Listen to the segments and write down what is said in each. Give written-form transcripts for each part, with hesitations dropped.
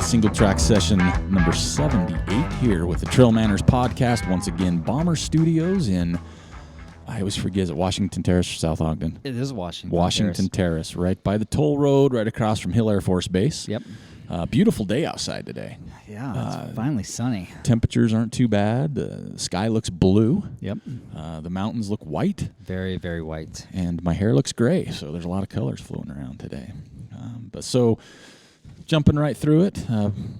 Singletrack Session number 78 here with the TrailManners podcast. Once again, Bomber Studios in, I always forget, is it Washington Terrace or South Ogden? It is Washington Terrace, right by the toll road, right across from Hill Air Force Base. Yep. Beautiful day outside today. Yeah, it's finally sunny. Temperatures aren't too bad. The sky looks blue. Yep. The mountains look white. Very, very white. And my hair looks gray, so there's a lot of colors floating around today. Jumping right through it,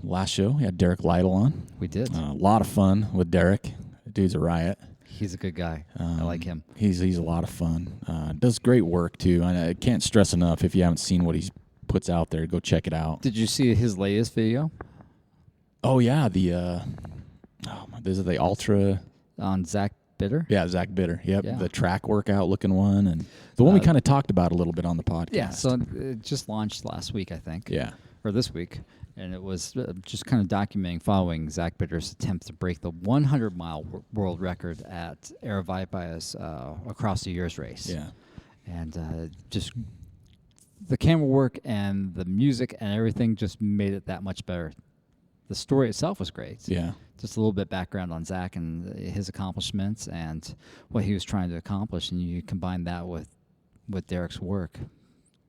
last show, we had Derek Lytle on. We did. A lot of fun with Derek. The dude's a riot. He's a good guy. I like him. He's a lot of fun. Does great work, too. I can't stress enough, if you haven't seen what he puts out there, go check it out. Did you see his latest video? Oh, yeah, this is the Ultra. On Zach Bitter? Yeah, Zach Bitter. Yep, Yeah. the track workout looking one. And the one we kind of talked about a little bit on the podcast. Yeah, so it just launched last week, I think. Yeah. Or this week, and it was just kind of documenting following Zach Bitter's attempt to break the 100-mile world record at Aravaipa's across the years race. Yeah. And just the camera work and the music and everything just made it that much better. The story itself was great. Yeah. Just a little bit background on Zach and his accomplishments and what he was trying to accomplish, and you combine that with Derek's work.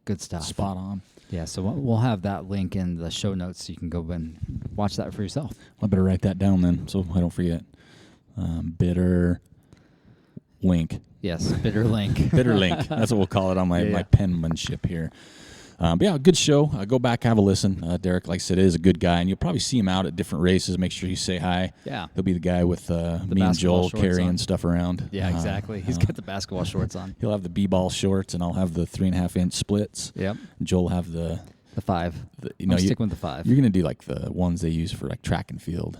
Good stuff. Spot on. Yeah, so we'll have that link in the show notes so you can go and watch that for yourself. I better write that down then so I don't forget. Bitter link. Yes, Bitter Link. Bitter link. That's what we'll call it on my penmanship here. But yeah, good show. Go back, have a listen. Derek, like I said, is a good guy, and you'll probably see him out at different races. Make sure you say hi. Yeah. He'll be the guy with me and Joel carrying stuff around. Yeah, exactly. He's got the basketball shorts on. He'll have the b-ball shorts, and I'll have the 3.5-inch splits. Yep. And Joel will have the 5. I'm sticking with the 5. You're going to do like the ones they use for like track and field.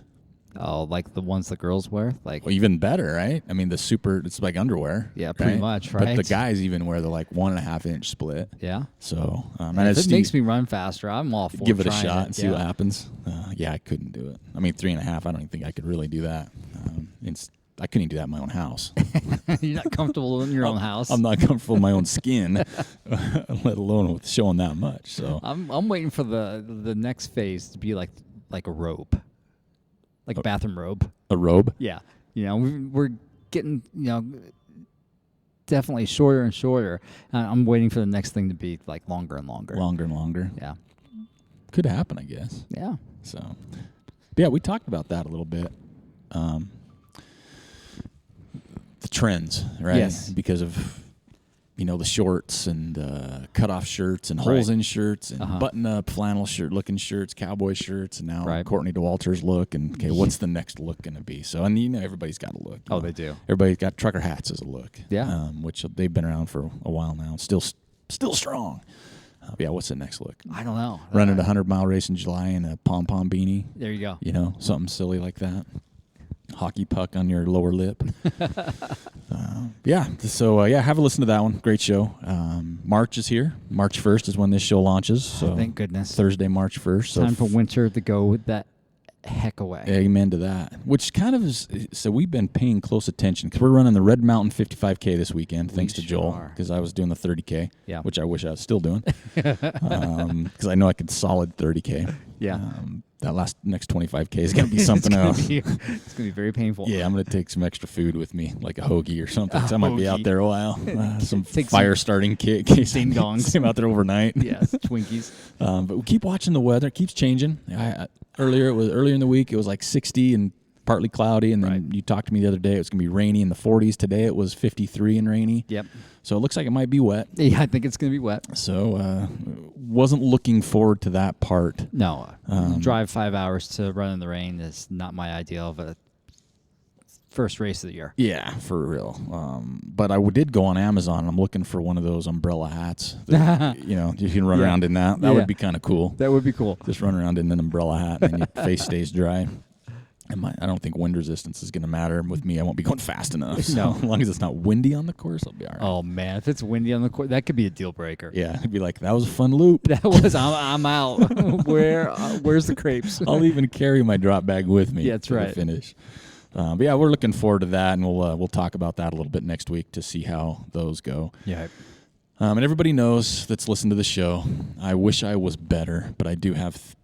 Oh, like the ones the girls wear? Like, well, even better, right? I mean, it's like underwear. Yeah, pretty much, right? But the guys even wear the like 1.5-inch split. Yeah. So, and if it makes me run faster, I'm all for give it a shot it. and see what happens. Yeah, I couldn't do it. I mean, 3.5, I don't even think I could really do that. I couldn't even do that in my own house. You're not comfortable in your own house. I'm not comfortable in my own skin, let alone with showing that much. So I'm waiting for the next phase to be like a robe. Like a bathroom robe. A robe? Yeah. We're getting, definitely shorter and shorter. I'm waiting for the next thing to be like longer and longer. Longer and longer. Yeah. Could happen, I guess. Yeah. So, yeah, we talked about that a little bit. The trends, right? Yes. Because of the shorts and cut-off shirts and holes-in shirts and button-up flannel shirt-looking shirts, cowboy shirts, and now Courtney DeWalter's look. And, okay, what's the next look going to be? So, and everybody's got a look. They do. Everybody's got trucker hats as a look. Yeah. Which they've been around for a while now. Still strong. Yeah, what's the next look? I don't know. Running a 100-mile race in July in a pom-pom beanie. There you go. Something silly like that. Hockey puck on your lower lip. Have a listen to that one. Great show. March is here. March 1st is when this show launches. So thank goodness. Thursday, March 1st. Time for winter to go that heck away. Amen to that. Which kind of is, so we've been paying close attention because we're running the Red Mountain 55K this weekend, thanks to Joel, because I was doing the 30K, which I wish I was still doing, because I know I could solid 30K. Yeah. That next 25K is going to be something else. It's going to be very painful. Yeah, I'm going to take some extra food with me, like a hoagie or something. I might be out there a while. Some fire starting kit. Ding dongs. I'm out there overnight. Yes, Twinkies. But we keep watching the weather. It keeps changing. Earlier in the week, it was like 60 and partly cloudy. And then you talked to me the other day. It was going to be rainy in the 40s. Today it was 53 and rainy. Yep. So it looks like it might be wet. Yeah, I think it's going to be wet. So wasn't looking forward to that part. No. Drive 5 hours to run in the rain is not my ideal of a first race of the year. Yeah, for real. But I did go on Amazon. I'm looking for one of those umbrella hats. That, you can run around in that. That would be kind of cool. That would be cool. Just run around in an umbrella hat and your face stays dry. I don't think wind resistance is going to matter with me. I won't be going fast enough. So No. As long as it's not windy on the course, I'll be all right. Oh, man. If it's windy on the course, that could be a deal breaker. Yeah. It'd be like, that was a fun loop. That was, I'm out. Where's the crepes? I'll even carry my drop bag with me. Yeah, that's right. To the finish. But yeah, we're looking forward to that, and we'll talk about that a little bit next week to see how those go. Yeah. And everybody knows that's listened to the show. I wish I was better, but I do have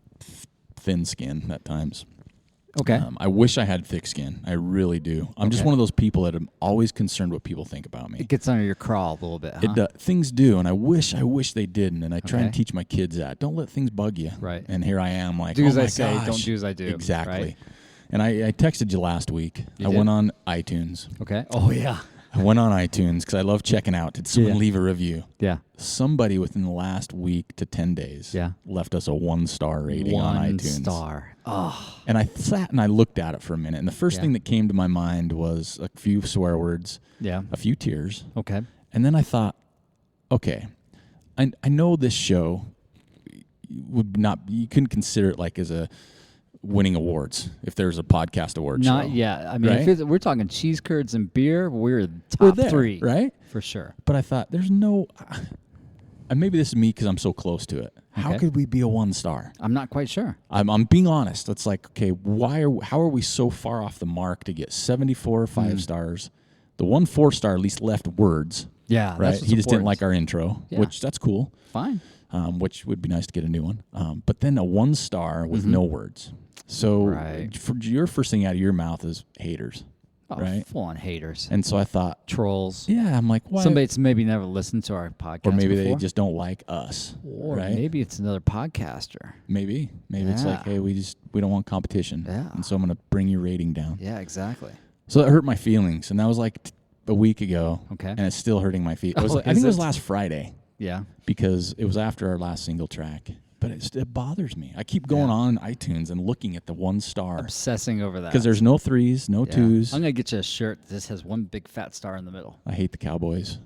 thin skin at times. Okay. I wish I had thick skin. I really do. I'm just one of those people that I'm always concerned what people think about me. It gets under your crawl a little bit, huh? Things do, and I wish they didn't. And I try and teach my kids that. Don't let things bug you. Right. And here I am like, do oh as my I say, gosh. don't do as I do. Exactly. Right? And I texted you last week. You I did? went on iTunes. Okay. Oh, yeah. I went on iTunes because I love checking out. Did someone leave a review? Yeah. Somebody within the last week to 10 days left us a 1-star rating on iTunes. 1 star. Oh. And I sat and I looked at it for a minute. And the first thing that came to my mind was a few swear words, a few tears. Okay. And then I thought, okay, I know this show would not, you couldn't consider it like as a winning awards if there's a podcast award show. Not yet. I mean, right? if we're talking cheese curds and beer, we're We're top there, 3. right? For sure. But I thought, there's no, and maybe this is me because I'm so close to it. How could we be a 1-star? I'm not quite sure. I'm being honest. It's like, okay, how are we so far off the mark to get 74 5 stars? The 1 4-star at least left words. Yeah, right. That's He just didn't important. like our intro, which that's cool. Fine. Which would be nice to get a new one. But then a 1-star with no words. So for your first thing out of your mouth is haters. Oh, right? Full on haters. And so I thought, trolls. Yeah, I'm like, why? Somebody's maybe never listened to our podcast or maybe before. they just don't like us. Or right? maybe it's another podcaster. Maybe it's like, hey, we don't want competition. Yeah. And so I'm going to bring your rating down. Yeah, exactly. So that hurt my feelings. And that was like a week ago. Okay. And it's still hurting my feelings. I think it was last Friday. Yeah. Because it was after our last single track. But it bothers me. I keep going on iTunes and looking at the 1-star. Obsessing over that. Because there's no 3s, no 2s. I'm going to get you a shirt that just has 1 big fat star in the middle. I hate the Cowboys.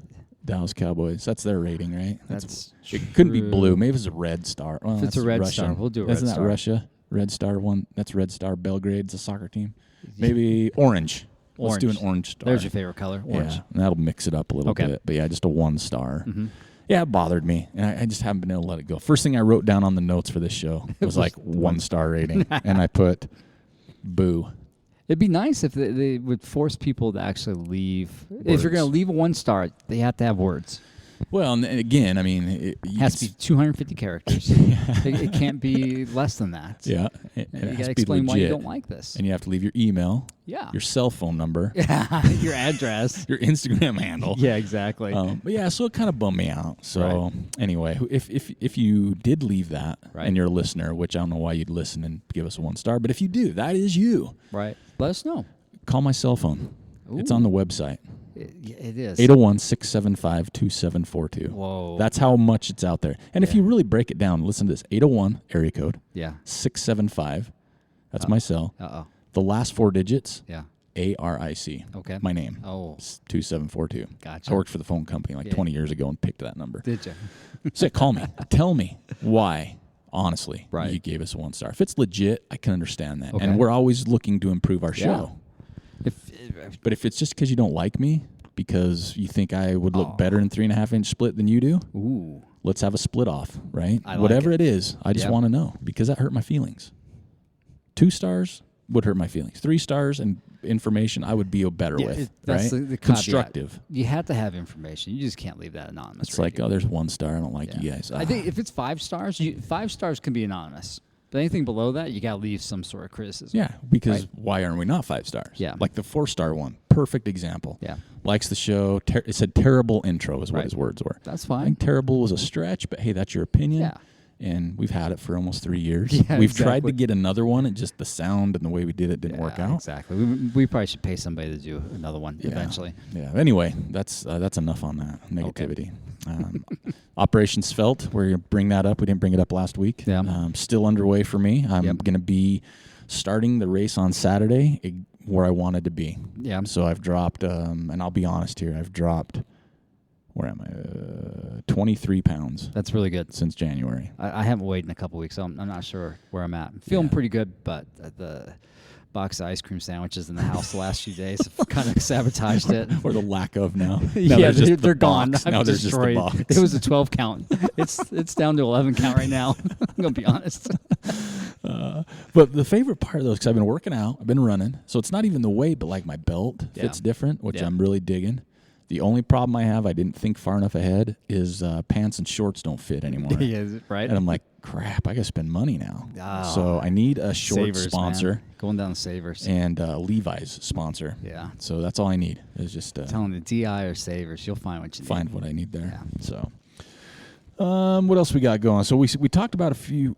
Dallas Cowboys. That's their rating, right? It couldn't be blue. Maybe it's a red star. Well, if it's a red star, we'll do a red star. Isn't that Russia? Red Star one. That's Red Star. Belgrade's a soccer team. Maybe orange. Let's do an orange star. There's your favorite color, orange. Yeah, and that'll mix it up a little bit. But yeah, just a 1-star. Mm-hmm. Yeah, it bothered me, and I just haven't been able to let it go. First thing I wrote down on the notes for this show was like 1-star rating, and I put boo. It'd be nice if they would force people to actually leave. Words. If you're going to leave a 1-star, they have to have words. Well, and again, I mean, it has to be 250 characters. It can't be less than that. Yeah, you got to explain why you don't like this, and you have to leave your email. Yeah, your cell phone number. Yeah, your address, your Instagram handle. Yeah, exactly. But yeah, so it kind of bummed me out. So anyway, if you did leave that and you're a listener, which I don't know why you'd listen and give us a 1-star, but if you do, that is you. Right. Let us know. Call my cell phone. Ooh. It's on the website. It is. 801-675-2742. Whoa. That's how much it's out there. And if you really break it down, listen to this. 801 area code. Yeah. 675. That's my cell. Uh-oh. The last 4 digits. Yeah. ARIC. Okay. My name. Oh. 2742. Gotcha. I worked for the phone company 20 years ago and picked that number. Did you? So call me. Tell me why, honestly, you gave us a 1-star. If it's legit, I can understand that. Okay. And we're always looking to improve our show. But if it's just because you don't like me, because you think I would look better in 3.5-inch split than you do, let's have a split off, right? Whatever it is, I just want to know, because that hurt my feelings. 2 stars would hurt my feelings. 3 stars and information I would be better with, that's right? The constructive. You have to have information. You just can't leave that anonymous. It's like, there's 1 star. I don't like you guys. I think if it's 5 stars, 5 stars can be anonymous. But anything below that, you got to leave some sort of criticism. Yeah, because why aren't we not 5 stars? Yeah. Like the 4-star one, perfect example. Yeah. Likes the show. It said terrible intro is what his words were. That's fine. I think terrible was a stretch, but hey, that's your opinion. Yeah. And we've had it for almost 3 years. Yeah, we've tried to get another one, and just the sound and the way we did it didn't work out. Exactly. We probably should pay somebody to do another one eventually. Yeah. Anyway, that's enough on that negativity. Okay. Operation Svelte, we're going to bring that up. We didn't bring it up last week. Yeah. Still underway for me. I'm going to be starting the race on Saturday where I wanted to be. Yeah. So I've dropped, and I'll be honest here, I've dropped, where am I? 23 pounds. That's really good. Since January. I haven't weighed in a couple weeks, so I'm not sure where I'm at. I'm feeling pretty good, but the box of ice cream sandwiches in the house the last few days have kind of sabotaged it. Or the lack of now. They're gone. Now there's just the box. It was a 12 count. It's down to 11 count right now. I'm going to be honest. But the favorite part, though, is because I've been working out. I've been running. So it's not even the weight, but like my belt fits different, which I'm really digging. The only problem I have, I didn't think far enough ahead, is pants and shorts don't fit anymore. Yeah, right. And I'm like, crap, I got to spend money now. Oh, so I need a short sponsor. Man. Going down to Savers. And Levi's sponsor. Yeah. So that's all I need. Is just telling the DI or Savers, you'll find what you need. Find what I need there. Yeah. So. What else we got going? So we talked about a few.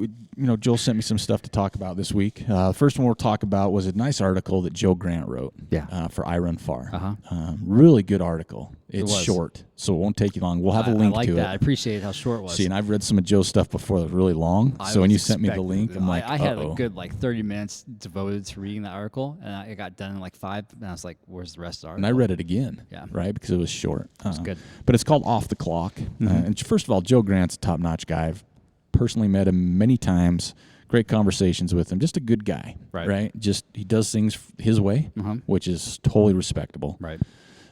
Joel sent me some stuff to talk about this week. The first one we'll talk about was a nice article that Joe Grant wrote. Yeah. For I Run Far. Uh-huh. Really good article. It's short, so it won't take you long. We'll have a link to it. I appreciate how short it was. See, and I've read some of Joe's stuff before that was really long. So when you sent me the link, I'm like, I had a good 30 minutes devoted to reading the article, and I got done in like 5, and I was like, where's the rest of the article? And I read it again, yeah, right, because it was short. It was good. But it's called Off the Clock. And first of all, Joe Grant's a top-notch guy. I've personally met him many times. Great conversations with him. Just a good guy, right? Just he does things his way, which is totally respectable. Right.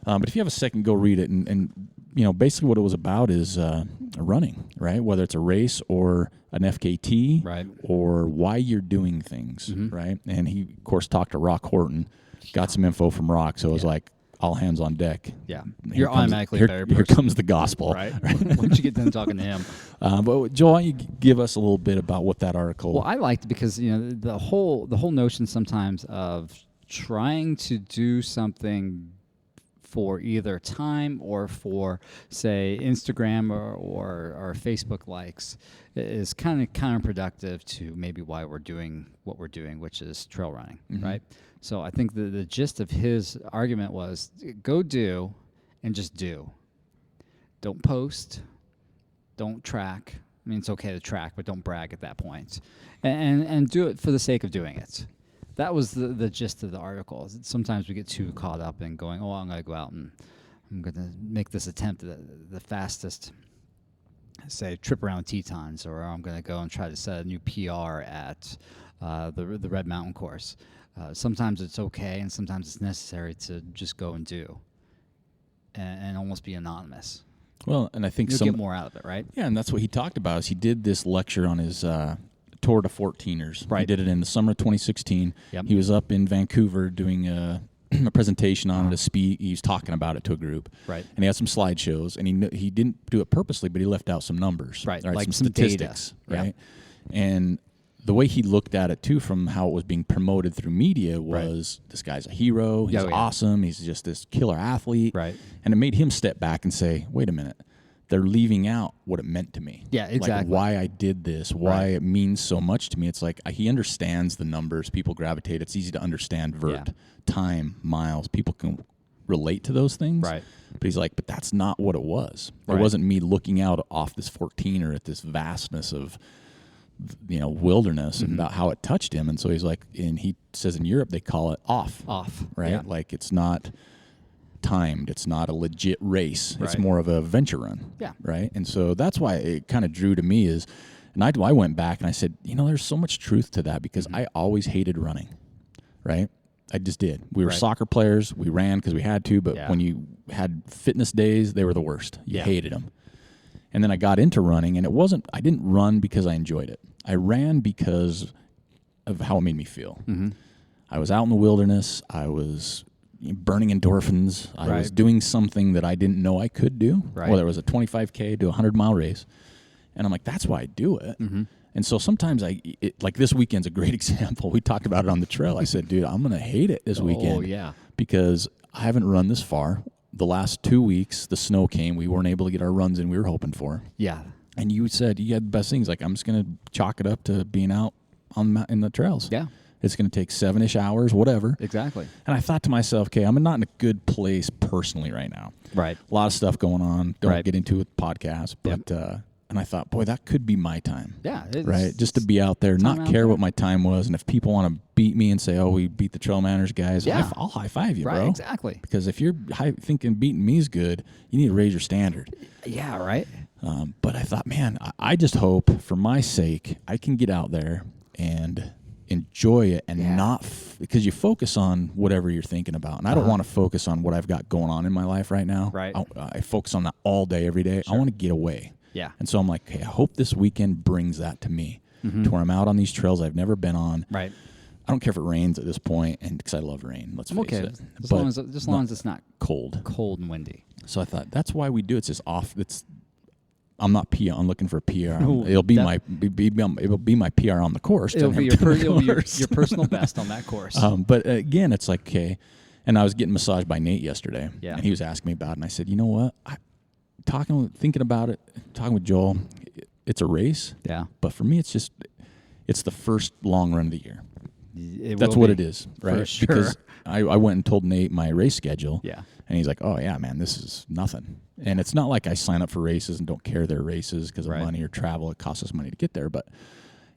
But if you have a second, go read it. And basically what it was about is running, right? Whether it's a race or an FKT, right, or why you're doing things, right? And he, of course, talked to Rock Horton, got some info from Rock, so it was like all hands on deck. Yeah, you're automatically a better person. Here comes the gospel. Right. Once you get done talking to him. But Joel, why don't you give us a little bit about what that article... Well, I liked it because, the whole notion sometimes of trying to do something for either time or for, say, Instagram or Facebook likes is kind of counterproductive to maybe why we're doing what we're doing, which is trail running, right? So I think the gist of his argument was go do and just do. Don't post. Don't track. I mean, it's okay to track, but don't brag at that point. And do it for the sake of doing it. That was the gist of the article. Sometimes we get too caught up in going, I'm going to go out and I'm going to make this attempt at the fastest, say, trip around Tetons, or I'm going to go and try to set a new PR at the Red Mountain course. Sometimes it's okay, and sometimes it's necessary to just go and do and almost be anonymous. Well, and I think you'll get more out of it, right? Yeah, and that's what he talked about. Is he did this lecture on his Tour de 14ers. Right. He did it in the summer of 2016. Yep. He was up in Vancouver doing a presentation on it, he was talking about it to a group. Right. And he had some slideshows, and he didn't do it purposely, but he left out some numbers. Right. Like some statistics. Data. Right. Yeah. And the way he looked at it, too, from how it was being promoted through media was this guy's a hero. He's awesome. He's just this killer athlete. Right. And it made him step back and say, wait a minute. They're leaving out what it meant to me. Yeah, exactly. Like why I did this, why it means so much to me. It's like he understands the numbers. People gravitate. It's easy to understand time, miles. People can relate to those things. Right. But he's like, but that's not what it was. Right. It wasn't me looking out off this 14er at this vastness of wilderness and about how it touched him. And so he's like, and he says in Europe they call it off. Right? Yeah. Like it's not timed. It's not a legit race. It's more of a venture run. Yeah. Right. And so that's why it kind of drew to me is, and I went back and I said, there's so much truth to that because I always hated running. Right. I just did. We were soccer players. We ran because we had to, but when you had fitness days, they were the worst. You hated them. And then I got into running, and I didn't run because I enjoyed it. I ran because of how it made me feel. I was out in the wilderness. I was burning endorphins. I was doing something that I didn't know I could do, whether it was a 25K to a 100-mile race. And I'm like, that's why I do it. And so sometimes like this weekend's a great example. We talked about it on the trail. I said, dude, I'm going to hate it this weekend. Oh, yeah. Because I haven't run this far. The last 2 weeks, the snow came. We weren't able to get our runs in we were hoping for. Yeah. And you said you had the best things. Like, I'm just going to chalk it up to being out in the trails. Yeah. It's going to take 7-ish hours, whatever. Exactly. And I thought to myself, okay, I'm not in a good place personally right now. Right. A lot of stuff going on. Don't get into it with podcasts. But, and I thought, boy, that could be my time. Yeah. Right? Just to be out there, not care what my time was. And if people want to beat me and say, oh, we beat the TrailManners guys, I'll high-five you, bro. Right, exactly. Because if you're thinking beating me is good, you need to raise your standard. Yeah, right. But I thought, man, I just hope for my sake I can get out there and enjoy it and not because you focus on whatever you're thinking about. And I don't want to focus on what I've got going on in my life right now. Right. I focus on that all day, every day. Sure. I want to get away. Yeah. And so I'm like, hey, I hope this weekend brings that to me to where I'm out on these trails I've never been on. Right. I don't care if it rains at this point, and because I love rain. Let's face it. As long as it's not cold and windy. So I thought that's why we do it. It's just off. I'm not PR. I'm looking for a PR. No, it'll be my PR on the course. It'll be your personal best on that course. But again, it's like, okay. And I was getting massaged by Nate yesterday, and he was asking me about it, and I said, you know what? Thinking about it, talking with Joel, it's a race. Yeah. But for me, it's the first long run of the year. That's what it is, right? For sure. Because I went and told Nate my race schedule. Yeah. And he's like, oh, yeah, man, this is nothing. And it's not like I sign up for races and don't care they're races because of money or travel. It costs us money to get there. But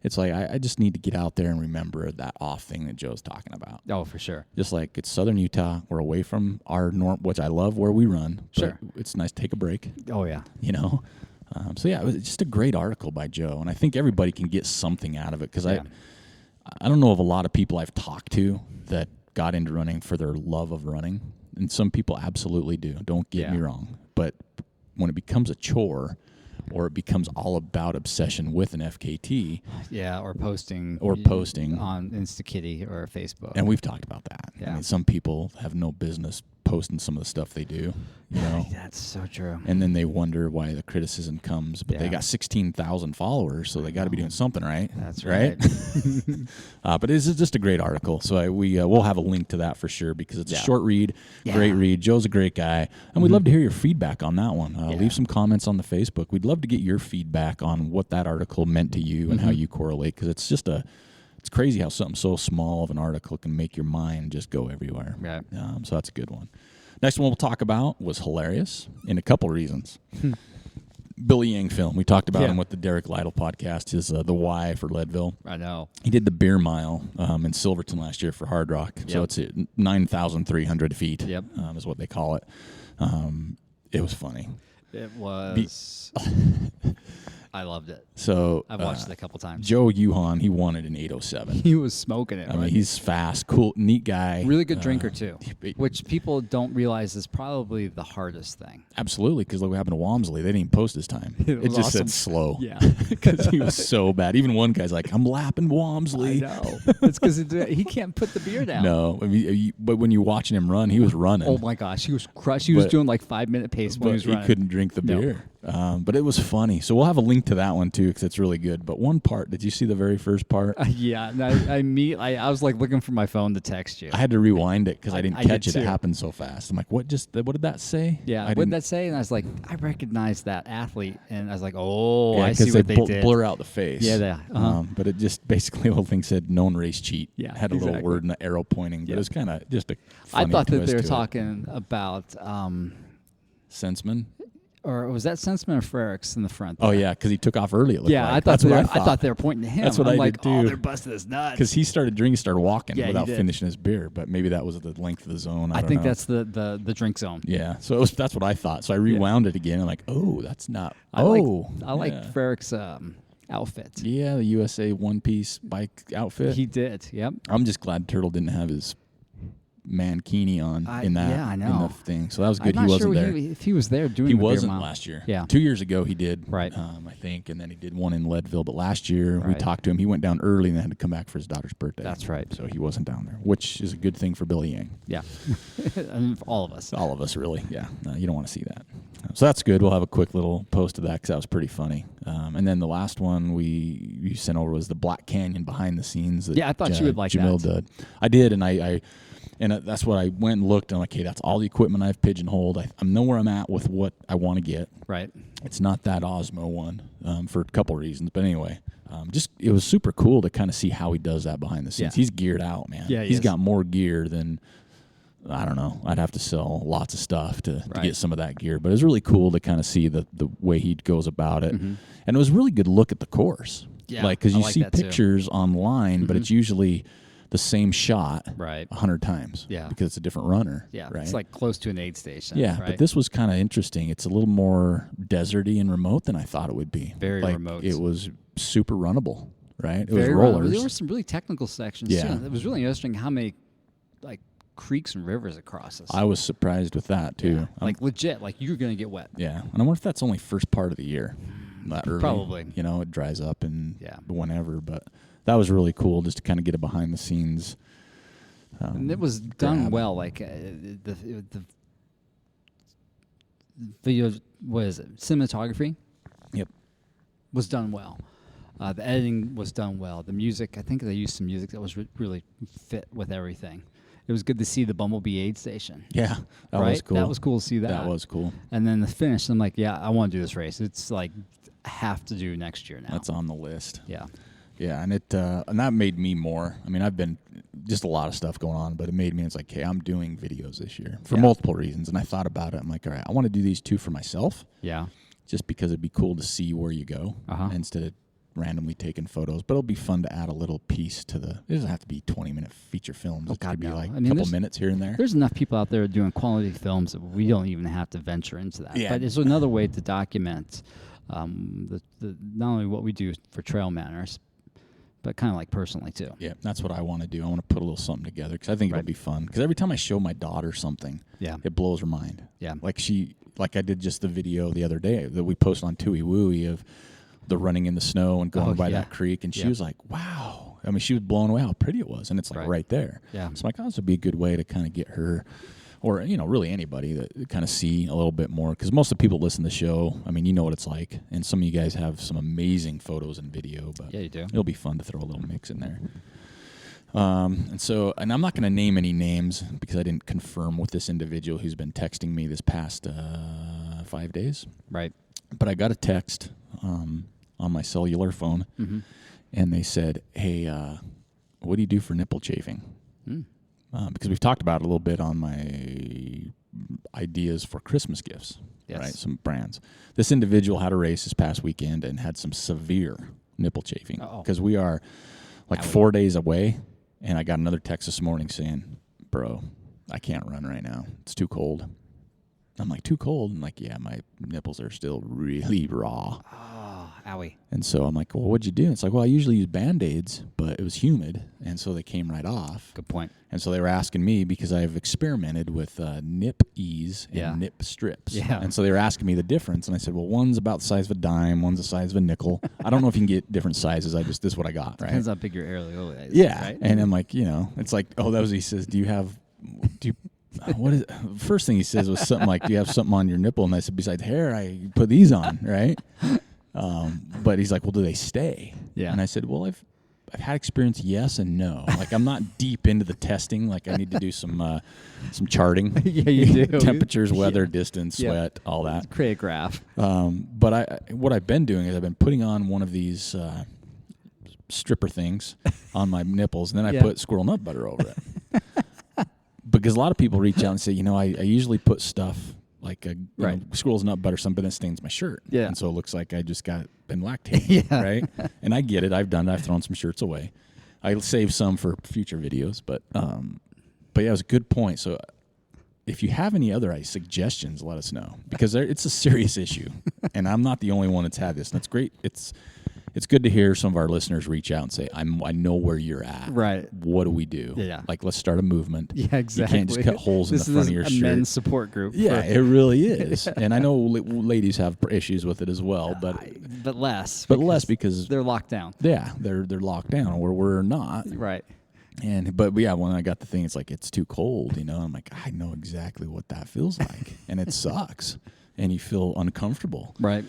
it's like I just need to get out there and remember that off thing that Joe's talking about. Oh, for sure. Just like it's Southern Utah. We're away from our norm, which I love where we run. Sure. But it's nice to take a break. Oh, yeah. You know? So, yeah, it was just a great article by Joe. And I think everybody can get something out of it because I don't know of a lot of people I've talked to that got into running for their love of running. And some people absolutely do. Don't get me wrong. But when it becomes a chore or it becomes all about obsession with an FKT. Yeah, or posting. On InstaKitty or Facebook. And we've talked about that. Yeah. I mean, some people have no business posting some of the stuff they do. You know? That's so true. And then they wonder why the criticism comes. But they got 16,000 followers, so they got to be doing something right. That's right. But it's just a great article. So we'll have a link to that for sure because it's a short read, great read. Joe's a great guy. And we'd love to hear your feedback on that one. Leave some comments on the Facebook. We'd love to get your feedback on what that article meant to you and how you correlate because it's just it's crazy how something so small of an article can make your mind just go everywhere. Right. So that's a good one. Next one we'll talk about was hilarious in a couple reasons. Billy Yang film. We talked about him with the Derek Lytle podcast, his The Why for Leadville. I know. He did the beer mile in Silverton last year for Hard Rock. So it's at 9,300 feet is what they call it. It was funny. It was. I loved it. So I've watched it a couple times. Joe Yuhan, he won it in 8:07. He was smoking it. I mean, he's fast, cool, neat guy. Really good drinker too, which people don't realize is probably the hardest thing. Absolutely, because look what happened to Walmsley. They didn't even post his time. It just said slow. Yeah, because he was so bad. Even one guy's like, "I'm lapping Walmsley." I know. It's because he can't put the beer down. No, I mean, but when you're watching him run, he was running. Oh my gosh, he was crushed. He was doing like 5-minute pace when he was running. He couldn't drink the beer. But it was funny. So we'll have a link to that one too because it's really good. But one part, did you see the very first part? Yeah, I was like looking for my phone to text you. I had to rewind it because I didn't catch it. It happened so fast. I'm like, what did that say? Yeah, what did that say? And I was like, I recognize that athlete. And I was like, oh, I see what they did. Blur out the face. Yeah, but it just basically the whole thing said known race cheat. Yeah, it had a little word and the arrow pointing. But it was kind of just a funny I thought that they were twist talking about Sensman. Or was that Sensman or Frericks in the front? Oh yeah, because he took off early. It looked like. I thought they were pointing to him. That's what I like, did too. Oh, they're busting his nuts. Because he started drinking, started walking without finishing his beer. But maybe that was the length of the zone. I think know. that's the drink zone. Yeah, so that's what I thought. So I rewound it again. I'm like, oh, that's not. I like Frericks' outfit. Yeah, the USA one-piece bike outfit. He did. Yep. I'm just glad Turtle didn't have his mankini on in that I know. in the thing. So that was good. I'm he not wasn't sure there. If he was there doing he the beer wasn't mile. last year. Yeah. 2 years ago he did. Right. I think, and then he did one in Leadville. But last year we talked to him. He went down early and then had to come back for his daughter's birthday. That's right. So he wasn't down there, which is a good thing for Billy Yang. Yeah. And for all of us. All of us, really. Yeah. No, you don't want to see that. So that's good. We'll have a quick little post of that because that was pretty funny. And then the last one you sent over was the Black Canyon behind the scenes. That, I thought you would like Jamil that. Did. I did, and And that's what I went and looked. And I'm like, hey, that's all the equipment I've pigeonholed. I know where I'm at with what I want to get. Right. It's not that Osmo one for a couple reasons. But anyway, it was super cool to kind of see how he does that behind the scenes. Yeah. He's geared out, man. Yeah, he's got more gear than, I don't know. I'd have to sell lots of stuff to get some of that gear. But it was really cool to kind of see the way he goes about it. Mm-hmm. And it was a really good look at the course. Yeah, like, because you see pictures online, but it's usually the same shot 100 times. Yeah. Because it's a different runner. Yeah. Right? It's like close to an aid station. Yeah. Right? But this was kind of interesting. It's a little more deserty and remote than I thought it would be. Very remote. It was super runnable, right? It was rollers. There were some really technical sections too. It was really interesting how many creeks and rivers it crosses. I was surprised with that too. Yeah. Legit, you're going to get wet. Yeah. And I wonder if that's only first part of the year. Not early. Probably. It dries up and whenever, but that was really cool just to kind of get a behind the scenes. And it was done well. The video, what is it? Cinematography. Yep. Was done well. The editing was done well. The music, I think they used some music that was really fit with everything. It was good to see the Bumblebee aid station. Yeah, that was cool. That was cool to see that. That was cool. And then the finish, I'm like, yeah, I want to do this race. It's like I have to do next year now. That's on the list. Yeah. Yeah, and and that made me more. I mean, I've been just a lot of stuff going on, but it made me. It's like, hey, I'm doing videos this year for multiple reasons, and I thought about it. I'm like, all right, I want to do these 2 for myself. Yeah. Just because it'd be cool to see where you go instead of randomly taking photos. But it'll be fun to add a little piece to it doesn't have to be 20-minute feature films. It could be like a couple minutes here and there. There's enough people out there doing quality films that we don't even have to venture into that. Yeah. But it's another way to document not only what we do for TrailManners, but kind of like personally too. Yeah, that's what I want to do. I want to put a little something together because I think it'll be fun. Because every time I show my daughter something, it blows her mind. Yeah, like I did just the video the other day that we posted on Tooey Wooey of the running in the snow and going by that creek, and she was like, "Wow!" I mean, she was blown away how pretty it was, and it's like right there. Yeah, so I'm like, this would be a good way to kind of get her. Or, really anybody that kind of see a little bit more. Because most of the people that listen to the show, I mean, you know what it's like. And some of you guys have some amazing photos and video. But yeah, you do. It'll be fun to throw a little mix in there. And I'm not going to name any names because I didn't confirm with this individual who's been texting me this past 5 days. Right. But I got a text on my cellular phone. Mm-hmm. And they said, hey, what do you do for nipple chafing? Because we've talked about it a little bit on my ideas for Christmas gifts, right? Some brands. This individual had a race this past weekend and had some severe nipple chafing because we are like 4 days away, and I got another text this morning saying, bro, I can't run right now. It's too cold. I'm like, too cold? And like, yeah, my nipples are still really raw. Owie. And so I'm like, well, what'd you do? It's like, well, I usually use Band-Aids, but it was humid, and so they came right off. Good point. And so they were asking me because I've experimented with nip ease and nip strips. Yeah. And so they were asking me the difference, and I said, well, one's about the size of a dime, one's the size of a nickel. I don't know if you can get different sizes. This is what I got, right? Depends how big your areola is. Yeah. Right? And I'm like, it's like, that was, he says, what is it? First thing he says was something like, do you have something on your nipple? And I said, besides hair, I put these on, right? But he's like, well, do they stay? Yeah. And I said, well, I've had experience, yes and no. Like, I'm not deep into the testing. Like, I need to do some charting. Yeah, you do. Temperatures, weather, distance, sweat, all that. Create a graph. But what I've been doing is I've been putting on one of these stripper things on my nipples, and then I put squirrel nut butter over it. Because a lot of people reach out and say, I usually put stuff like squirrel's nut butter, something that stains my shirt. Yeah. And so it looks like I just been lactating, right? And I get it. I've done it. I've thrown some shirts away. I'll save some for future videos. But yeah, it was a good point. So if you have any other suggestions, let us know. Because it's a serious issue. And I'm not the only one that's had this. And that's great. It's good to hear some of our listeners reach out and say, I know where you're at. Right. What do we do? Yeah. Like, let's start a movement. Yeah, exactly. You can't just cut holes in the front of your shirt. This is a men's support group. Yeah, it really is. And I know ladies have issues with it as well, but less. But less because they're locked down. Yeah, they're locked down where we're not. Right. But yeah, when I got the thing, it's like, it's too cold, I'm like, I know exactly what that feels like. And it sucks. And you feel uncomfortable. Right.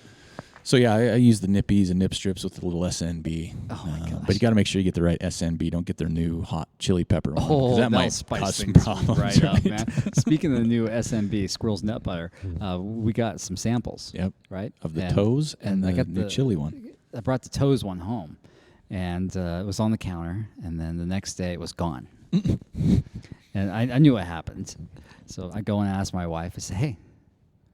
So yeah, I use the nippies and nip strips with a little SNB. Oh my gosh. But you got to make sure you get the right SNB. Don't get their new hot chili pepper one. Oh, that might cause some problems. Right up, man. Speaking of the new SNB, Squirrel's Nut Butter, we got some samples. Yep. Right? Of the toes and the new chili one. I brought the toes one home, and it was on the counter, and then the next day it was gone. And I knew what happened. So I go and ask my wife, I say, hey,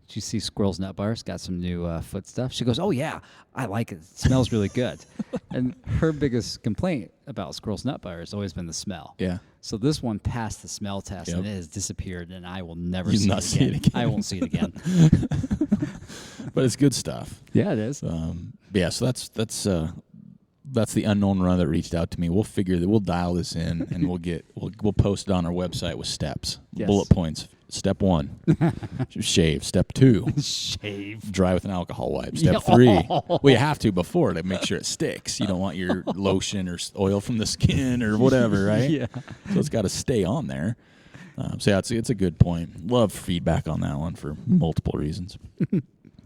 did you see Squirrel's Nut Butter? It's got some new foot stuff. She goes, oh, yeah, I like it. It smells really good. And her biggest complaint about Squirrel's Nut Butter has always been the smell. Yeah. So this one passed the smell test, and it has disappeared, and I will never see it again. I won't see it again. But it's good stuff. Yeah, it is. Yeah, so that's the unknown runner that reached out to me. We'll figure that. We'll dial this in, and we'll post it on our website with steps, bullet points. Step 1, shave. Step 2, shave. Dry with an alcohol wipe. Step 3, well, you have to before to make sure it sticks. You don't want your lotion or oil from the skin or whatever, right? Yeah. So it's got to stay on there. So yeah, it's a good point. Love feedback on that one for multiple reasons.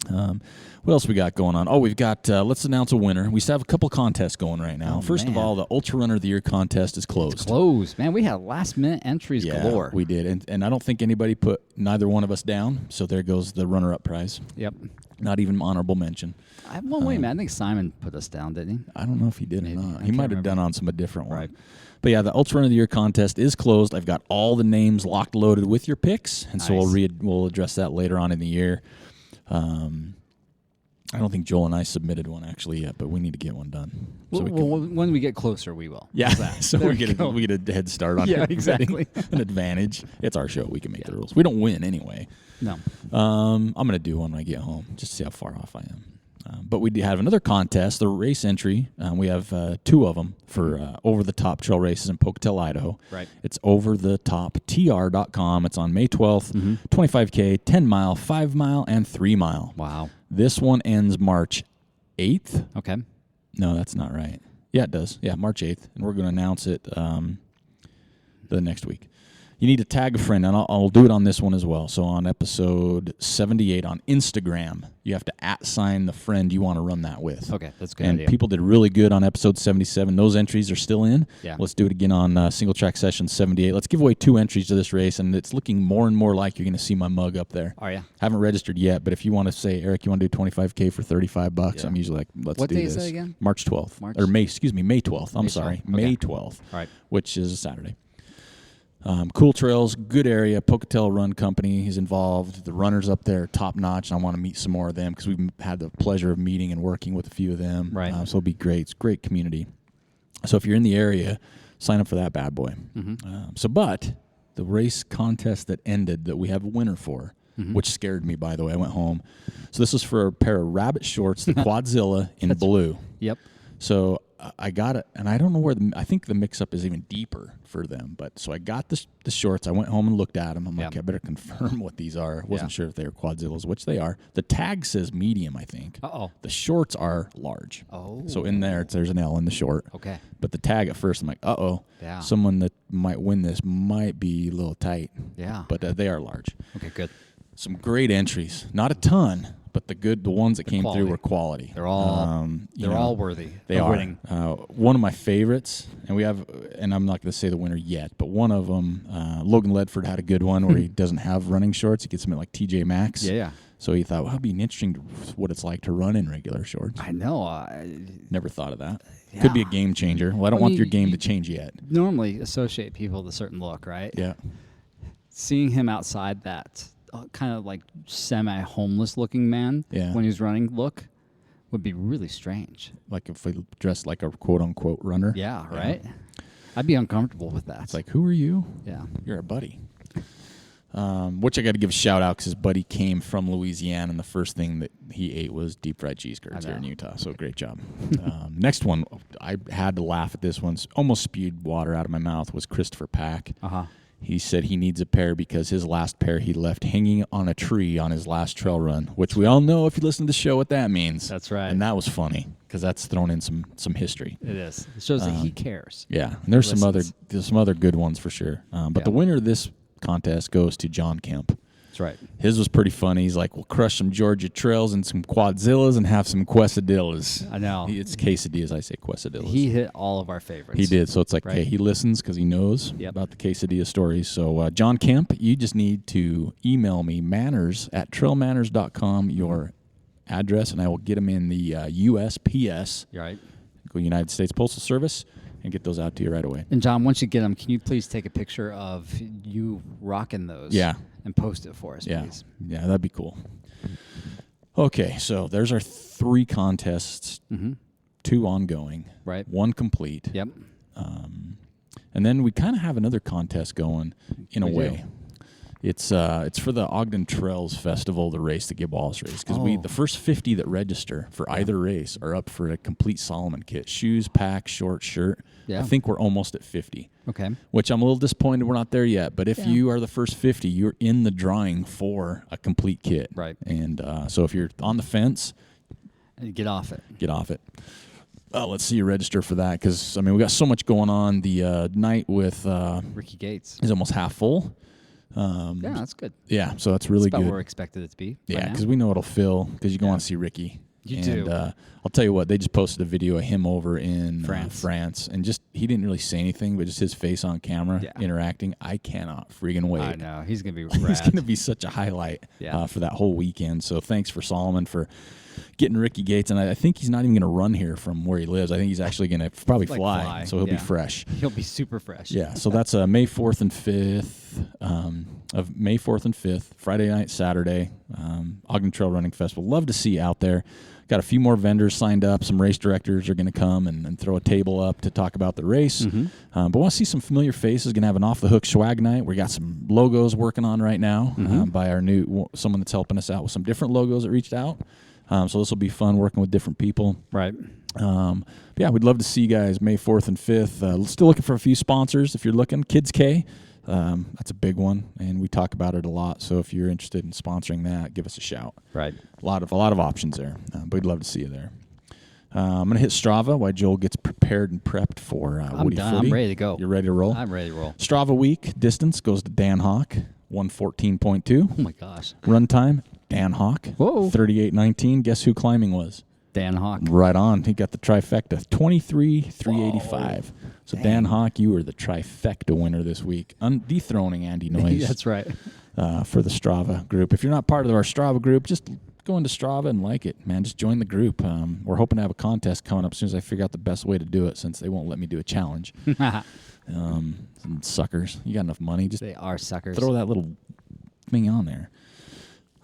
What else we got going on? Oh, we've got, let's announce a winner. We still have a couple contests going right now. First of all, the Ultra Runner of the Year contest is closed. It's closed. Man, we had last-minute entries galore. We did. And I don't think anybody put neither one of us down, so there goes the runner-up prize. Yep. Not even honorable mention. Wait a minute. I think Simon put us down, didn't he? I don't know if he did or not. He might have done on some a different one. Right. But yeah, the Ultra Runner of the Year contest is closed. I've got all the names locked, loaded with your picks, and so we'll address that later on in the year. I don't think Joel and I submitted one actually yet, but we need to get one done. So when we get closer, we will. Yeah, so we get a head start on it. Exactly. An advantage. It's our show. We can make the rules. We don't win anyway. No. I'm going to do one when I get home, just to see how far off I am. But we have another contest, the race entry. We have 2 of them for over-the-top trail races in Pocatello, Idaho. Right. It's overthetoptr.com. It's on May 12th, 25K, 10-mile, 5-mile, and 3-mile. Wow. This one ends March 8th. Okay. No, that's not right. Yeah, it does. Yeah, March 8th. And we're going to announce it the next week. You need to tag a friend, and I'll do it on this one as well. So on episode 78 on Instagram, you have to @sign the friend you want to run that with. Okay, that's good. And people did really good on episode 77. Those entries are still in. Yeah. Let's do it again on Singletrack Session 78. Let's give away 2 entries to this race, and it's looking more and more like you're going to see my mug up there. Oh, yeah. Haven't registered yet, but if you want to say, Eric, you want to do 25K for $35, I'm usually like, let's do this. What day is that again? March 12th. May 12th. I'm sorry. May 12th. All right. Which is a Saturday. Cool trails, good area. Pocatello Run Company is involved. The runners up there are top notch, and I want to meet some more of them because we've had the pleasure of meeting and working with a few of them. Right. So it'll be great. It's a great community. So if you're in the area, sign up for that bad boy. But the race contest that ended that we have a winner for, which scared me, by the way. I went home. So this was for a pair of rabbit shorts, the Quadzilla in blue. Yep. So I got it, and I don't know where I think the mix-up is even deeper for them. But so I got the shorts. I went home and looked at them. I'm like, I better confirm what these are. Wasn't sure if they were Quadzillas, which they are. The tag says medium, I think. Uh-oh. The shorts are large. Oh. So in there's an L in the short. Okay. But the tag at first, I'm like, Yeah. someone that might win this might be a little tight. Yeah. But they are large. Okay, good. Some great entries. Not a ton, but the ones that came through were quality. They're all all worthy. They are winning. One of my favorites, and I'm not going to say the winner yet, but one of them, Logan Ledford had a good one where he doesn't have running shorts. He gets them at like TJ Maxx. Yeah. So he thought, well, it'd be interesting what it's like to run in regular shorts. I know. Never thought of that. Yeah. Could be a game changer. Well, I don't want your game to change yet. Normally associate people with a certain look, right? Yeah. Seeing him outside that kind of like semi-homeless looking man when he was running look would be really strange. Like if we dressed like a quote-unquote runner. Yeah, right? I'd be uncomfortable with that. It's like, who are you? Yeah. You're a buddy. Which I got to give a shout out because his buddy came from Louisiana, and the first thing that he ate was deep fried cheese curds here in Utah. So great job. Next one, I had to laugh at this one. Almost spewed water out of my mouth. Was Christopher Pack. He said he needs a pair because his last pair he left hanging on a tree on his last trail run, which we all know if you listen to the show what that means. That's right. And that was funny because that's thrown in some history. It is. It shows that he cares. Yeah, and there's some other good ones for sure. But the winner of this contest goes to John Kemp. That's right. His was pretty funny. He's like, we'll crush some Georgia trails and some Quadzillas and have some quesadillas. I know. It's quesadillas. I say quesadillas. He hit all of our favorites. He did. So it's like, hey, he listens because he knows about the quesadilla stories. So John Kemp, you just need to email me, manners@trailmanners.com, your address, and I will get them in the USPS. You're right. Go United States Postal Service and get those out to you right away. And John, once you get them, can you please take a picture of you rocking those? Yeah. And post it for us, please. Yeah, that'd be cool. Okay, so there's our 3 contests, 2 ongoing, right? 1 complete. Yep. And then we kind of have another contest going in a way. It's for the Ogden Trails Festival, the race, the Gib Wallace race, because the first 50 that register for either race are up for a complete Solomon kit: shoes, pack, short, shirt. Yeah. I think we're almost at 50. Okay. Which I'm a little disappointed we're not there yet. But if you are the first 50, you're in the drawing for a complete kit. Right. And so if you're on the fence, get off it. Get off it. Let's see you register for that because, I mean, we got so much going on. The night with Ricky Gates is almost half full. Yeah, that's good. Yeah, so that's really about good. Where we're expected it to be. Yeah, because we know it'll fill because you go want to see Ricky. You do. I'll tell you what, they just posted a video of him over in France, and just he didn't really say anything, but just his face on camera interacting. I cannot freaking wait. I know he's gonna be. He's gonna be such a highlight for that whole weekend. So thanks for Solomon for getting Ricky Gates, and I think he's not even gonna run here from where he lives. I think he's actually gonna probably fly, so he'll be fresh. He'll be super fresh. Yeah, so that's May 4th and 5th of May 4th and 5th, Friday night, Saturday, Ogden Trail Running Festival. Love to see you out there. Got a few more vendors signed up. Some race directors are going to come and throw a table up to talk about the race. But want to see some familiar faces. Going to have an off-the-hook swag night. We got some logos working on right now by our someone that's helping us out with some different logos that reached out. So this will be fun working with different people. Right. Yeah, we'd love to see you guys May 4th and 5th. Still looking for a few sponsors if you're looking. Kids K. That's a big one, and we talk about it a lot. So if you're interested in sponsoring that, give us a shout. Right, a lot of options there. But we'd love to see you there. I'm gonna hit Strava while Joel gets prepared and prepped for Woody done. Footy. I'm ready to go. You're ready to roll? I'm ready to roll. Strava week distance goes to Dan Hawk, 114.2. Oh my gosh. Run time, Dan Hawk. Whoa. 38.19. Guess who climbing was? Dan Hawk. Right on. He got the trifecta, 23,385. So Dan Hawk, you were the trifecta winner this week, dethroning Andy Noyes. That's right. For the Strava group. If you're not part of our Strava group, just go into Strava and like it, man. Just join the group. We're hoping to have a contest coming up as soon as I figure out the best way to do it, since they won't let me do a challenge. Some suckers. You got enough money. Just they are suckers. Throw that little thing on there.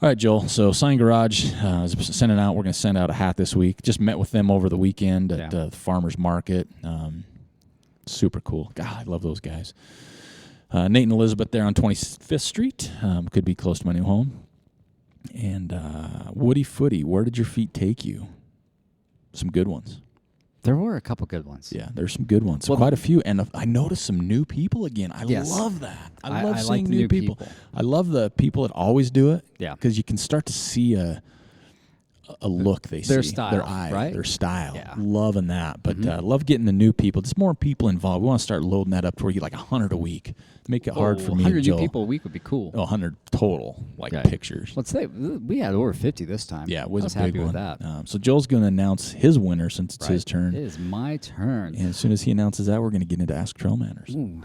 All right, Joel. So Sign Garage is sending out. We're going to send out a hat this week. Just met with them over the weekend at the farmers market. Super cool. God, I love those guys. Nate and Elizabeth there on 25th Street. Could be close to my new home. And Woody Footy, where did your feet take you? Some good ones. There were a couple good ones. Yeah, there's some good ones. Well, quite a few. And I noticed some new people again. I love that. I love seeing like new people. I love the people that always do it. Yeah. Because you can start to see a look they see. Their style. Their eye. Right? Their style. Yeah. Loving that. But love getting the new people. Just more people involved. We want to start loading that up to where you get like 100 a week. Make it hard for me and 100 Joel. new people a week would be cool. 100 total, pictures. Let's say we had over 50 this time. Yeah, it was a big big one. with that. So Joel's going to announce his winner since it's his turn. It is my turn. And as soon as he announces that, we're going to get into Ask TrailManners. Ooh,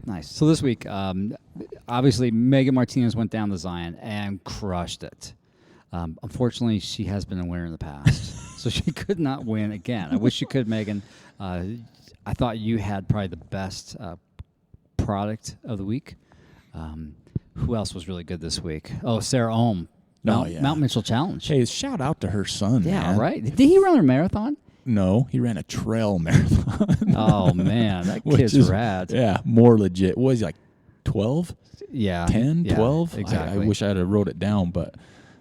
nice. So this week, obviously, Megan Martinez went down the Zion and crushed it. Unfortunately, she has been a winner in the past, so she could not win again. I wish she could, Megan. I thought you had probably the best product of the week. Who else was really good this week? Oh, Sarah Ohm. Mount Mitchell Challenge. Hey, shout out to her son, man. Right. Did he run a marathon? No, he ran a trail marathon. Oh, man. That kid's rad. Yeah, more legit. What was he, like 12? Yeah. 10, 12? Exactly. I wish I had wrote it down, but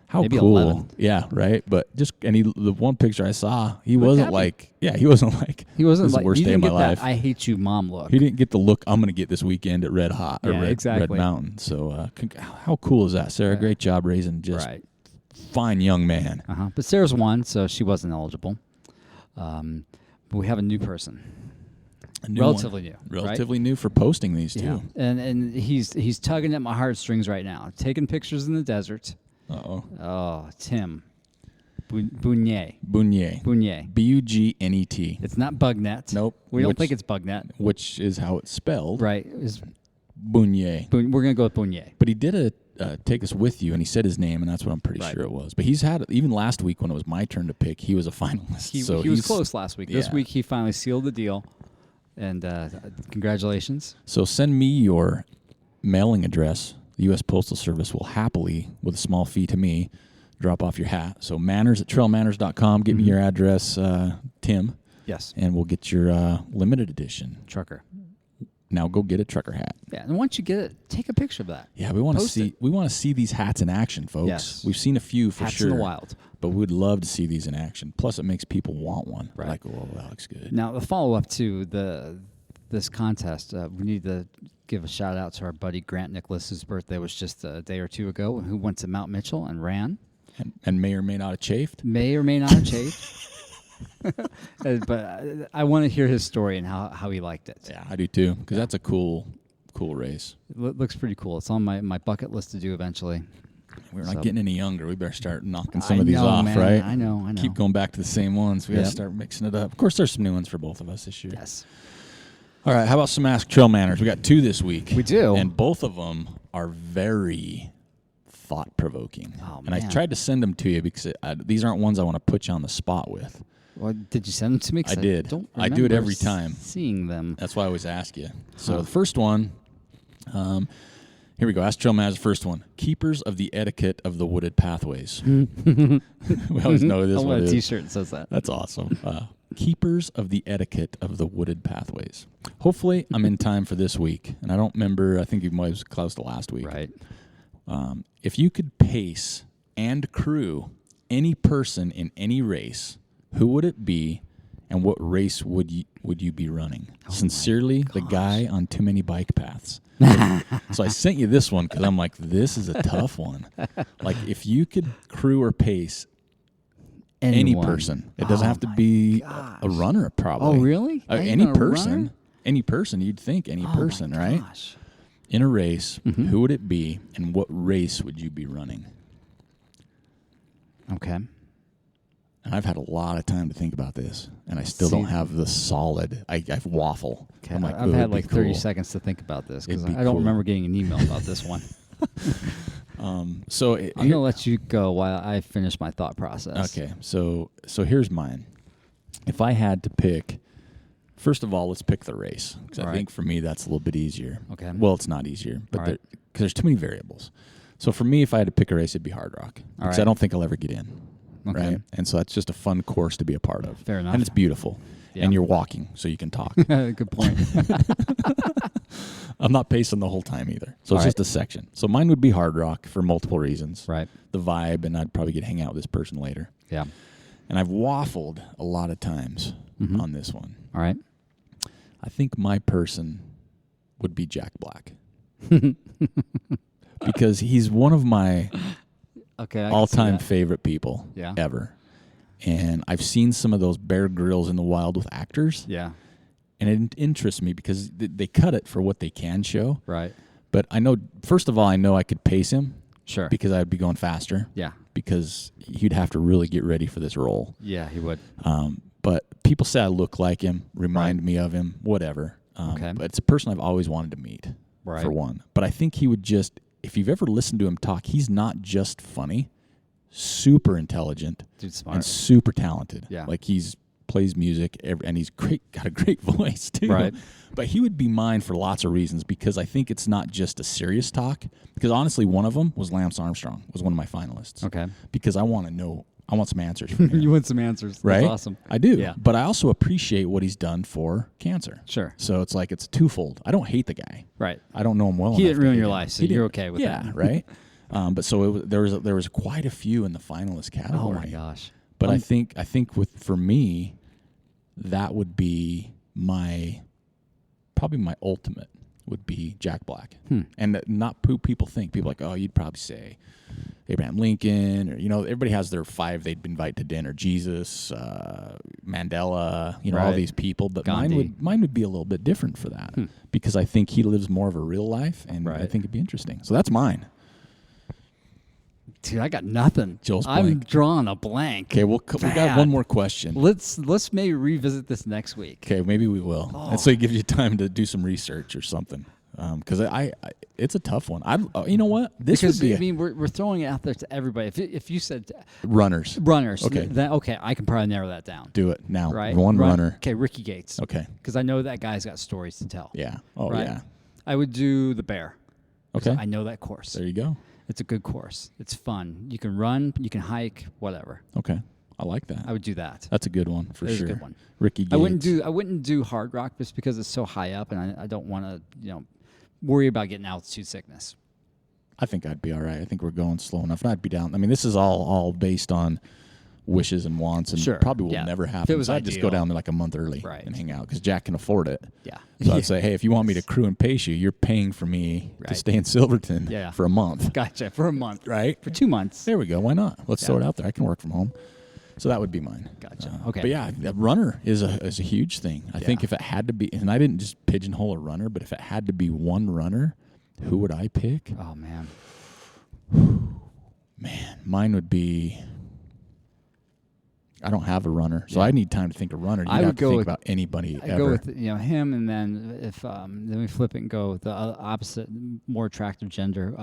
how maybe cool. 11. Yeah, right? But the one picture I saw, he wasn't like this is the worst day of my life. That I hate you mom look. He didn't get the look I'm going to get this weekend at Red Hot or Red Mountain. So how cool is that, Sarah? Great job raising just fine young man. But Sarah's won, so she wasn't eligible. But we have a new person. Relatively new for posting these too. And he's tugging at my heartstrings right now. Taking pictures in the desert. Oh, Tim. Bugnet. Bugnet. Bugnet. It's not Bugnet. Nope. We don't think it's Bugnet. Which is how it's spelled. Right. Bugnet. We're going to go with Bugnet. But he did take us with you, and he said his name, and that's what I'm pretty sure it was. But he's had, even last week when it was my turn to pick, he was a finalist. He was close last week. This week he finally sealed the deal, and congratulations. So send me your mailing address. The U.S. Postal Service will happily, with a small fee to me, drop off your hat. So manners@trailmanners.com. Give me your address, Tim. Yes. And we'll get your limited edition trucker. Now go get a trucker hat. Yeah, and once you get it, take a picture of that. Yeah, we want to see. We want to see these hats in action, folks. Yes. We've seen a few for hats sure. in the wild. But we'd love to see these in action. Plus, it makes people want one. Right. Like, oh, that looks good. Now, the follow-up to this contest, we need to give a shout-out to our buddy Grant Nicholas, whose birthday was just a day or two ago, who went to Mount Mitchell and ran. And may or may not have chafed. May or may not have chafed. But I want to hear his story and how he liked it. Yeah, I do too, because that's a cool Cool race. Looks pretty cool. It's on my bucket list to do eventually. We're not getting any younger. We better start knocking some of these off, man. right? I know. Keep going back to the same ones. We got to start mixing it up. Of course, there's some new ones for both of us this year. Yes. All right, how about some Ask TrailManners? We got 2 this week. We do. And both of them are very thought-provoking. Oh, and I tried to send them to you because these aren't ones I want to put you on the spot with. Well, did you send them to me? I did. I do it every time. Seeing them. That's why I always ask you. So the first one, here we go. Ask TrailManners, the first one. Keepers of the etiquette of the wooded pathways. We always know this one. I want a T-shirt that says that. That's awesome. Keepers of the etiquette of the wooded pathways. Hopefully, I'm in time for this week. And I don't remember. I think you might have close to last week. Right. If you could pace and crew any person in any race, who would it be, and what race would you be running? Sincerely, the guy on Too Many Bike Paths. So I sent you this one because I'm like, this is a tough one. Like, if you could crew or pace any person, it doesn't have to be a runner, probably. Oh, really? Any person. Any person, you'd think any person, right? Gosh. In a race, who would it be, and what race would you be running? Okay. And I've had a lot of time to think about this, and I still don't have the solid. I waffle. Okay. I'm like, I've had like 30 cool. seconds to think about this because It'd be I don't cool. remember getting an email about this one. I'm going to let you go while I finish my thought process. Okay. So here's mine. If I had to pick, first of all, let's pick the race, because I think for me that's a little bit easier. Okay. Well, it's not easier, but because there's too many variables. So for me, if I had to pick a race, it'd be Hard Rock, because I don't think I'll ever get in. Okay. Right? And so that's just a fun course to be a part of. Fair enough. And it's beautiful. Yeah. And you're walking, so you can talk. Good point. I'm not pacing the whole time either. So it's just a section. So mine would be Hard Rock for multiple reasons. Right. The vibe, and I'd probably get to hang out with this person later. Yeah. And I've waffled a lot of times on this one. All right. I think my person would be Jack Black. Because he's one of my all-time favorite people ever. And I've seen some of those Bear Grylls in the wild with actors. Yeah. And it interests me because they cut it for what they can show. Right. But I know, first of all, I know I could pace him. Sure. Because I'd be going faster. Yeah. Because he'd have to really get ready for this role. Yeah, he would. But people say I look like him, remind me of him, whatever. But it's a person I've always wanted to meet, for one. But I think he would just, if you've ever listened to him talk, he's not just funny, super intelligent, dude, smart, and super talented. Yeah. Like he's plays music, and he's got a great voice too. Right. But he would be mine for lots of reasons, because I think it's not just a serious talk. Because honestly, one of them was Lance Armstrong, was one of my finalists. Okay. Because I want to know, I want some answers from him. You want some answers. Right? That's awesome. I do. Yeah. But I also appreciate what he's done for cancer. Sure. So it's like, it's twofold. I don't hate the guy. Right. I don't know him well enough. He didn't ruin your him. life, so you're okay with that. Yeah, right? But so there was quite a few in the finalist category. Oh my gosh! But I think for me, that would be probably my ultimate would be Jack Black, and not who people think. People are like, oh, you'd probably say Abraham Lincoln, or everybody has their 5 they'd invite to dinner. Jesus, Mandela, all these people. But Gandhi. mine would be a little bit different for that, because I think he lives more of a real life, and I think it'd be interesting. So that's mine. Dude, I got nothing. Joel's I'm blank. drawing a blank. Okay, we got one more question. Let's maybe revisit this next week. Okay, maybe we will. And so it gives you time to do some research or something. Because I it's a tough one. You know what? This because would be we're throwing it out there to everybody. If you said runners, okay, then I can probably narrow that down. Do it now. Right, one runner. Okay, Ricky Gates. Okay, because I know that guy's got stories to tell. Yeah. Oh right? yeah. I would do the Bear. Okay. I know that course. There you go. It's a good course. It's fun. You can run. You can hike. Whatever. Okay. I like that. I would do that. That's a good one for sure. A good one. Ricky Gates. I wouldn't do Hard Rock just because it's so high up, and I don't want to worry about getting altitude sickness. I think I'd be all right. I think we're going slow enough. And I'd be down. I mean, this is all based on wishes and wants, and probably will never happen. If it was I'd just go down there like a month early and hang out, because Jack can afford it. Yeah. So I'd say, hey, if you want me to crew and pace you, you're paying for me to stay in Silverton for a month. Gotcha. For a month. Right? For 2 months. There we go. Why not? Let's throw it out there. I can work from home. So that would be mine. Gotcha. Okay. But yeah, a runner is a huge thing. I think if it had to be, and I didn't just pigeonhole a runner, but if it had to be one runner, who would I pick? Oh, man. Man, mine would be... I don't have a runner, so I need time to think of runner. You have to think about anybody ever. I'd go with him, and then if then we flip it and go the opposite, more attractive gender,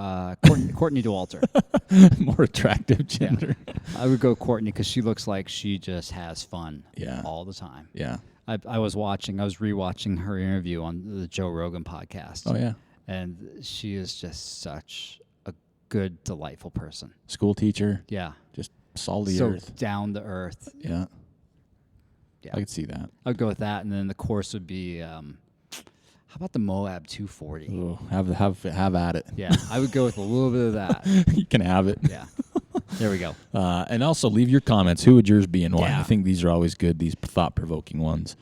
Courtney DeWalter. More attractive gender. Yeah. I would go Courtney because she looks like she just has fun all the time. Yeah. I was rewatching her interview on the Joe Rogan podcast. Oh, yeah. And she is just such a good, delightful person. School teacher. Yeah. Just salt of the so earth. Down to earth. Yeah. I could see that. I'd go with that, and then the course would be, how about the Moab 240? Ooh, have at it. Yeah, I would go with a little bit of that. You can have it. Yeah. There we go. And also leave your comments. Who would yours be and why? Yeah. I think these are always good, these thought-provoking ones.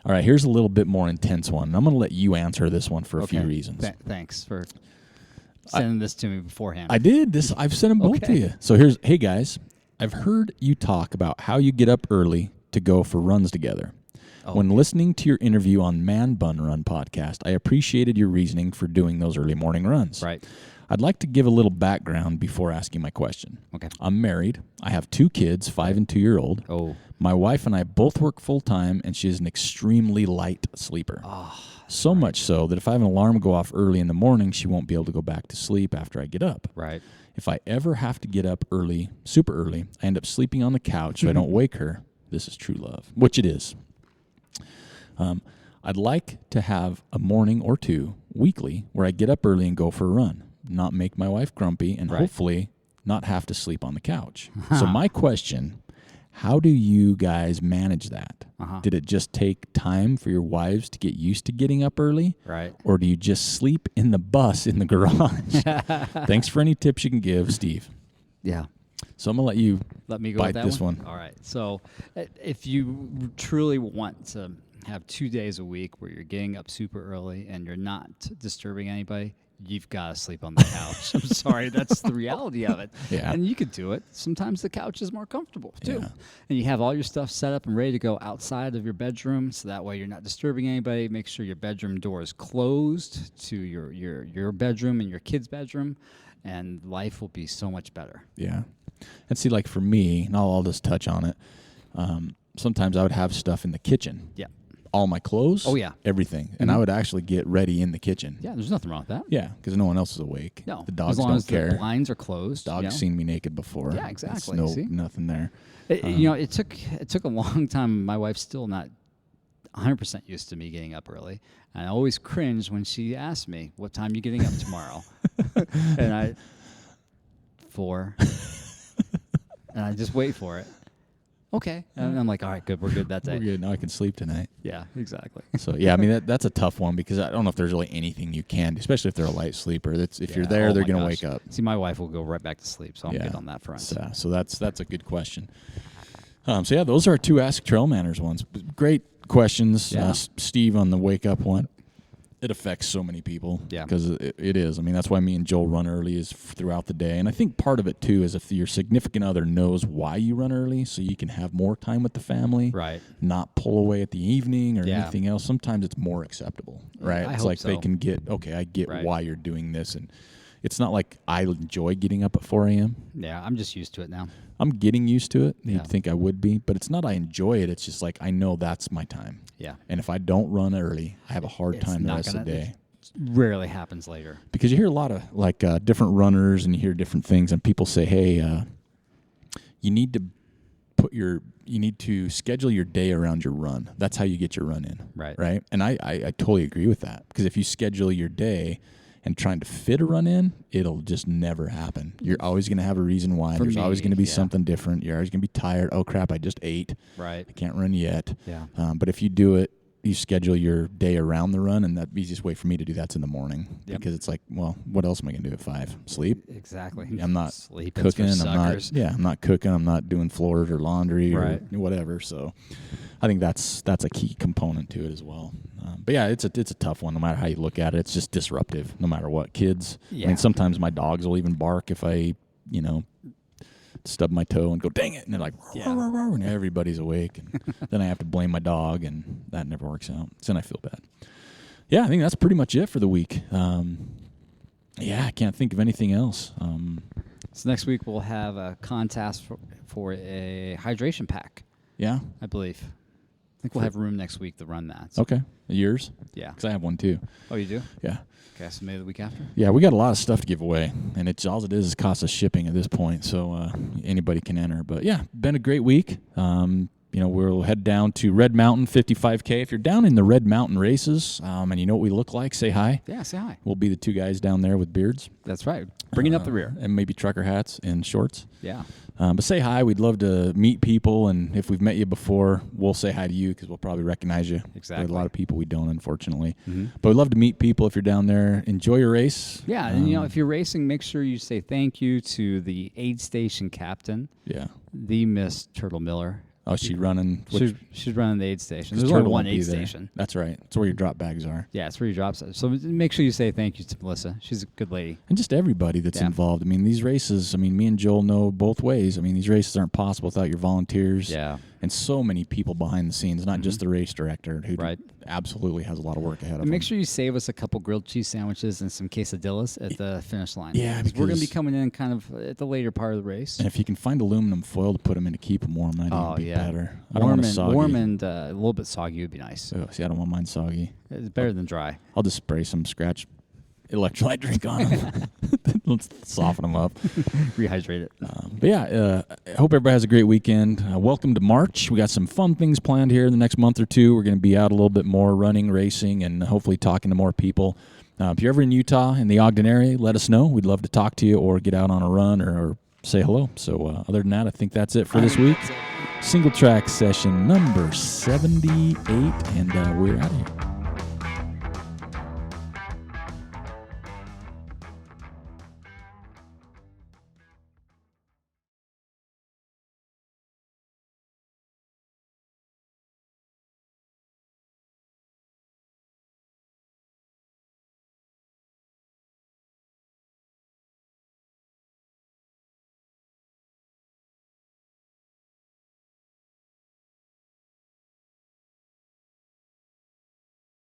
All right, here's a little bit more intense one. I'm going to let you answer this one for a few reasons. Thanks for sending this to me beforehand. I did. I've sent them both to you. So hey guys, I've heard you talk about how you get up early to go for runs together. When listening to your interview on Man Bun Run podcast, I appreciated your reasoning for doing those early morning runs. Right. I'd like to give a little background before asking my question. Okay. I'm married. I have 2 kids, 5 and 2-year-old. Oh. My wife and I both work full-time, and she is an extremely light sleeper. So much so that if I have an alarm go off early in the morning, she won't be able to go back to sleep after I get up. Right. If I ever have to get up early, super early, I end up sleeping on the couch so I don't wake her. This is true love, which it is. I'd like to have a morning or two weekly where I get up early and go for a run, not make my wife grumpy, and hopefully not have to sleep on the couch. So my question, how do you guys manage that? Did it just take time for your wives to get used to getting up early? Right. Or do you just sleep in the bus in the garage? Thanks for any tips you can give, Steve. Yeah. So I'm going to let me go bite with that this one. All right. So if you truly want to have 2 days a week where you're getting up super early and you're not disturbing anybody, you've got to sleep on the couch. I'm sorry. That's the reality of it. Yeah. And you could do it. Sometimes the couch is more comfortable, too. Yeah. And you have all your stuff set up and ready to go outside of your bedroom, so that way you're not disturbing anybody. Make sure your bedroom door is closed to your bedroom and your kid's bedroom, and life will be so much better. Yeah. And see, like for me, and I'll just touch on it, sometimes I would have stuff in the kitchen. Yeah. All my clothes. Oh, yeah. Everything. And I would actually get ready in the kitchen. Yeah, there's nothing wrong with that. Yeah, because no one else is awake. No. The dogs as long don't as care. The blinds are closed. Dogs seen me naked before. Yeah, exactly. Nothing there. It took a long time. My wife's still not 100% used to me getting up early. And I always cringe when she asks me, what time are you getting up tomorrow? And 4. And I just wait for it. Okay. And I'm like, all right, good. We're good that day. We're good. Now I can sleep tonight. Yeah, exactly. So, yeah, I mean, that's a tough one because I don't know if there's really anything you can do, especially if they're a light sleeper. If you're there, they're going to wake up. See, my wife will go right back to sleep, so I'm good on that front. So that's a good question. So, yeah, those are our 2 Ask TrailManners ones. Great questions. Yeah. Steve on the wake up one. It affects so many people because it is. I mean, that's why me and Joel run early is throughout the day. And I think part of it, too, is if your significant other knows why you run early so you can have more time with the family, right? Not pull away at the evening or anything else. Sometimes it's more acceptable, right? It's like they can get, I get why you're doing this. And it's not like I enjoy getting up at 4 a.m. Yeah, I'm just used to it now. I'm getting used to it. You'd think I would be, but it's not I enjoy it. It's just like I know that's my time. Yeah. And if I don't run early, I have a hard time the rest of the day. It rarely happens later. Because you hear a lot of like different runners and you hear different things, and people say, hey, you need to schedule your day around your run. That's how you get your run in. Right. And I totally agree with that, because if you schedule your day and trying to fit a run in, it'll just never happen. You're always going to have a reason why. There's always going to be something different. You're always going to be tired. Oh, crap, I just ate. Right. I can't run yet. Yeah. But if you do it, you schedule your day around the run, and the easiest way for me to do that's in the morning, because it's like, well, what else am I going to do at 5? Sleep? Exactly. I'm not Sleep. cooking. I'm not cooking. I'm not doing floors or laundry or whatever. So I think that's a key component to it as well. But yeah, it's a tough one. No matter how you look at it, it's just disruptive. No matter what, kids. Yeah. I mean, sometimes my dogs will even bark if I, stub my toe and go, dang it, and they're like, and everybody's awake, and then I have to blame my dog, and that never works out. So then I feel bad. Yeah, I think that's pretty much it for the week. I can't think of anything else. So next week we'll have a contest for a hydration pack. Yeah, I believe. I think we'll have room next week to run that. So. Okay. Yours? Yeah. Because I have one too. Oh, you do? Yeah. Okay, so maybe the week after? Yeah, we got a lot of stuff to give away, and all it is cost us shipping at this point, so anybody can enter. But yeah, been a great week. We'll head down to Red Mountain 55K. If you're down in the Red Mountain races and you know what we look like, say hi. Yeah, say hi. We'll be the two guys down there with beards. That's right. Bringing up the rear. And maybe trucker hats and shorts. Yeah. But say hi. We'd love to meet people, and if we've met you before, we'll say hi to you because we'll probably recognize you. Exactly. There's a lot of people we don't, unfortunately. Mm-hmm. But we'd love to meet people if you're down there. Enjoy your race. Yeah, and if you're racing, make sure you say thank you to the aid station captain. Yeah. The Miss Turtle Miller. Oh, she's running. She's running the aid station. There's only one aid station. That's right. It's where your drop bags are. Yeah, it's where your drops are. So make sure you say thank you to Melissa. She's a good lady. And just everybody that's involved. I mean, these races, me and Joel know both ways. I mean, these races aren't possible without your volunteers. Yeah. And so many people behind the scenes, not just the race director, who absolutely has a lot of work ahead of him. Make sure you save us a couple grilled cheese sandwiches and some quesadillas at the finish line. Yeah, because we're going to be coming in kind of at the later part of the race. And if you can find aluminum foil to put them in to keep them warm, that'd even be better. I don't want them soggy. Warm and a little bit soggy would be nice. Oh, see, I don't want mine soggy. It's better than dry. I'll just spray some scratch electrolyte drink on them. Let's soften them up. Rehydrate it. I hope everybody has a great weekend. Welcome to March. We got some fun things planned here in the next month or two. We're going to be out a little bit more running, racing, and hopefully talking to more people. If you're ever in Utah, in the Ogden area, let us know. We'd love to talk to you or get out on a run or say hello. So other than that, I think that's it for this week. Singletrack Session number 78, and we're out of here.